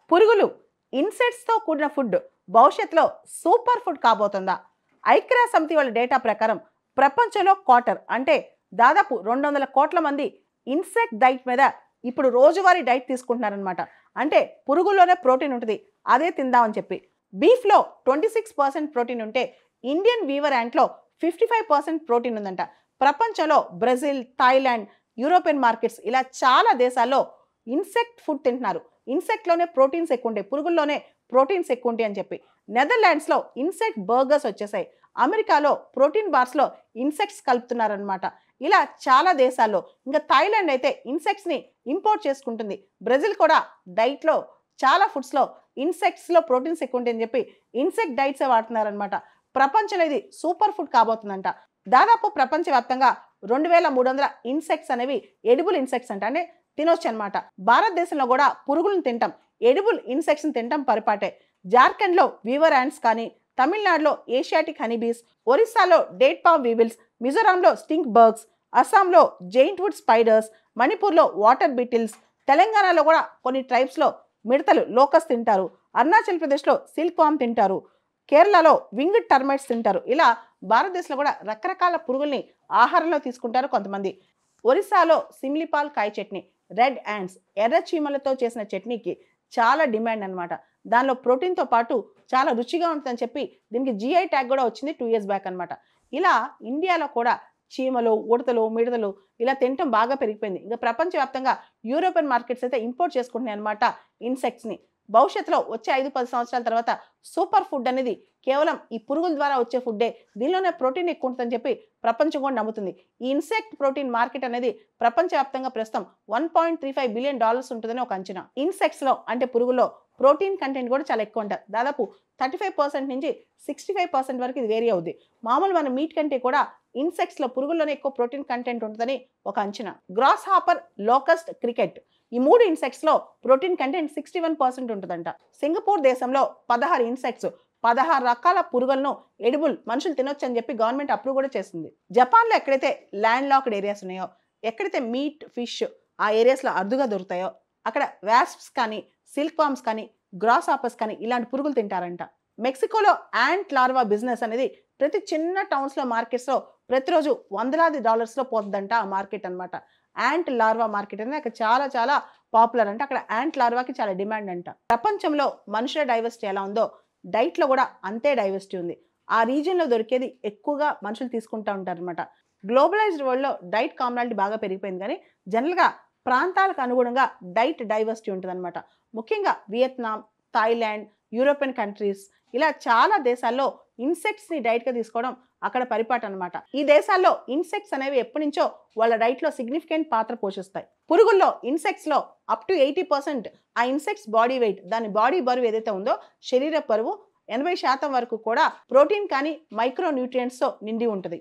పురుగులు ఇన్సెక్ట్స్తో కూడిన ఫుడ్ భవిష్యత్తులో సూపర్ ఫుడ్ కాబోతుందా? ఐక్యరాజ్య సమితి వాళ్ళ డేటా ప్రకారం ప్రపంచంలో క్వార్టర్ అంటే దాదాపు 200 కోట్ల మంది ఇన్సెక్ట్ డైట్ మీద ఇప్పుడు రోజువారీ డైట్ తీసుకుంటున్నారనమాట. అంటే పురుగుల్లోనే ప్రోటీన్ ఉంటుంది, అదే తిందామని చెప్పి. బీఫ్లో 26% ప్రోటీన్ ఉంటే ఇండియన్ వీవర్ యాంట్లో 55% ప్రోటీన్ ఉందంట. ప్రపంచంలో బ్రెజిల్, థాయిలాండ్, యూరోపియన్ మార్కెట్స్ ఇలా చాలా దేశాల్లో ఇన్సెక్ట్ ఫుడ్ తింటున్నారు. ఇన్సెక్ట్లోనే ప్రోటీన్స్ ఎక్కువ ఉంటాయి, పురుగుల్లోనే ప్రోటీన్స్ ఎక్కువ ఉంటాయి అని చెప్పి. నెదర్లాండ్స్లో ఇన్సెక్ట్ బర్గర్స్ వచ్చేసాయి. అమెరికాలో ప్రోటీన్ బార్స్లో ఇన్సెక్ట్స్ కలుపుతున్నారనమాట. ఇలా చాలా దేశాల్లో, ఇంకా థాయిలాండ్ అయితే ఇన్సెక్ట్స్ని ఇంపోర్ట్ చేసుకుంటుంది. బ్రెజిల్ కూడా డైట్లో చాలా ఫుడ్స్లో ఇన్సెక్ట్స్లో ప్రోటీన్స్ ఎక్కువ ఉంటాయని చెప్పి ఇన్సెక్ట్ డైట్సే వాడుతున్నారనమాట. ప్రపంచంలో ఇది సూపర్ ఫుడ్ కాబోతుందంట. దాదాపు ప్రపంచవ్యాప్తంగా 2300 ఇన్సెక్ట్స్ అనేవి ఎడిబుల్ ఇన్సెక్ట్స్ అంట, అంటే తినొచ్చు అనమాట. భారతదేశంలో కూడా పురుగులను తింటాం, ఎడిబుల్ ఇన్సెక్ట్స్ని తింటాం పరిపాటే. జార్ఖండ్లో వీవర్ యాంట్స్ కానీ, తమిళనాడులో ఏషియాటిక్ హనీబీస్, ఒరిస్సాలో డేట్ పామ్ వీవిల్స్, మిజోరాంలో స్టింక్ బర్గ్స్, అస్సాంలో జెయింట్ వుడ్ స్పైడర్స్, మణిపూర్లో వాటర్ బీటిల్స్, తెలంగాణలో కూడా కొన్ని ట్రైబ్స్లో మిడతలు లోకస్ తింటారు, అరుణాచల్ ప్రదేశ్లో సిల్క్ వామ్ తింటారు, కేరళలో వింగ్డ్ టర్మైట్స్ తింటారు. ఇలా భారతదేశంలో కూడా రకరకాల పురుగుల్ని ఆహారంలో తీసుకుంటారు కొంతమంది. ఒరిస్సాలో సిమ్లిపాల్ కాయ చట్నీ, రెడ్ యాండ్స్, ఎర్ర చీమలతో చేసిన చట్నీకి చాలా డిమాండ్ అనమాట. దానిలో ప్రోటీన్తో పాటు చాలా రుచిగా ఉంటుందని చెప్పి దీనికి GI ట్యాగ్ కూడా వచ్చింది 2 years బ్యాక్ అనమాట. ఇలా ఇండియాలో కూడా చీమలు, ఉడతలు, మిడతలు ఇలా తినటం బాగా పెరిగిపోయింది. ఇంకా ప్రపంచవ్యాప్తంగా యూరోపియన్ మార్కెట్స్ అయితే ఇంపోర్ట్ చేసుకుంటున్నాయి అనమాట ఇన్సెక్ట్స్ని. భవిష్యత్తులో వచ్చే 5-10 సంవత్సరాల తర్వాత సూపర్ ఫుడ్ అనేది కేవలం ఈ పురుగుల ద్వారా వచ్చే ఫుడ్డే, దీనిలోనే ప్రోటీన్ ఎక్కువ ఉంటుందని చెప్పి ప్రపంచం కూడా నమ్ముతుంది. ఈ ఇన్సెక్ట్ ప్రోటీన్ మార్కెట్ అనేది ప్రపంచవ్యాప్తంగా ప్రస్తుతం $1.35 బిలియన్ ఉంటుందని ఒక అంచనా. ఇన్సెక్ట్స్లో అంటే పురుగుల్లో ప్రోటీన్ కంటెంట్ కూడా చాలా ఎక్కువ ఉంటుంది. దాదాపు 35% నుంచి 65% వరకు ఇది వేరీ అవుద్ది. మామూలు మన మీట్ కంటే కూడా ఇన్సెక్ట్స్లో, పురుగుల్లోనే ఎక్కువ ప్రోటీన్ కంటెంట్ ఉంటుందని ఒక అంచనా. గ్రాస్ హాపర్, లోకస్ట్, క్రికెట్ ఈ 3 ఇన్సెక్ట్స్లో ప్రోటీన్ కంటెంట్ 61% ఉంటుందంట. సింగపూర్ దేశంలో 16 ఇన్సెక్ట్స్, 16 రకాల పురుగులను ఎడిబుల్ మనుషులు తినొచ్చు అని చెప్పి గవర్నమెంట్ అప్రూవ్ కూడా చేసింది. జపాన్లో ఎక్కడైతే ల్యాండ్ లాక్డ్ ఏరియాస్ ఉన్నాయో, ఎక్కడైతే మీట్, ఫిష్ ఆ ఏరియాస్లో అరుదుగా దొరుకుతాయో అక్కడ వాస్ప్స్ కానీ, సిల్క్ వామ్స్ కానీ, గ్రాస్ హాపర్స్ కానీ ఇలాంటి పురుగులు తింటారంట. మెక్సికోలో యాంట్ లార్వా బిజినెస్ అనేది ప్రతి చిన్న టౌన్స్లో, మార్కెట్స్లో ప్రతిరోజు వందలాది డాలర్స్లో పోతుందంట ఆ మార్కెట్ అనమాట. యాంట్ లార్వా మార్కెట్ అనేది అక్కడ చాలా చాలా పాపులర్ అంట. అక్కడ యాంట్ లార్వాకి చాలా డిమాండ్ అంట. ప్రపంచంలో మనుషుల డైవర్సిటీ ఎలా ఉందో డైట్లో కూడా అంతే డైవర్సిటీ ఉంది. ఆ రీజియన్లో దొరికేది ఎక్కువగా మనుషులు తీసుకుంటూ ఉంటారు అనమాట. గ్లోబలైజ్డ్ వరల్డ్లో డైట్ కామనాలిటీ బాగా పెరిగిపోయింది, కానీ జనరల్గా ప్రాంతాలకు అనుగుణంగా డైట్ డైవర్సిటీ ఉంటుందన్నమాట. ముఖ్యంగా వియత్నాం, థాయిలాండ్, యూరోపియన్ కంట్రీస్ ఇలా చాలా దేశాల్లో ఇన్సెక్ట్స్ని డైట్గా తీసుకోవడం అక్కడ పరిపాటు అనమాట. ఈ దేశాల్లో ఇన్సెక్ట్స్ అనేవి ఎప్పటి నుంచో వాళ్ళ డైట్లో సిగ్నిఫికెంట్ పాత్ర పోషిస్తాయి. పురుగుల్లో, ఇన్సెక్ట్స్లో అప్ టు 80% ఆ ఇన్సెక్ట్స్ బాడీ వెయిట్, దాని బాడీ బరువు ఏదైతే ఉందో, శరీర బరువు 80% వరకు కూడా ప్రోటీన్ కానీ మైక్రో న్యూట్రియంట్స్తో నిండి ఉంటుంది.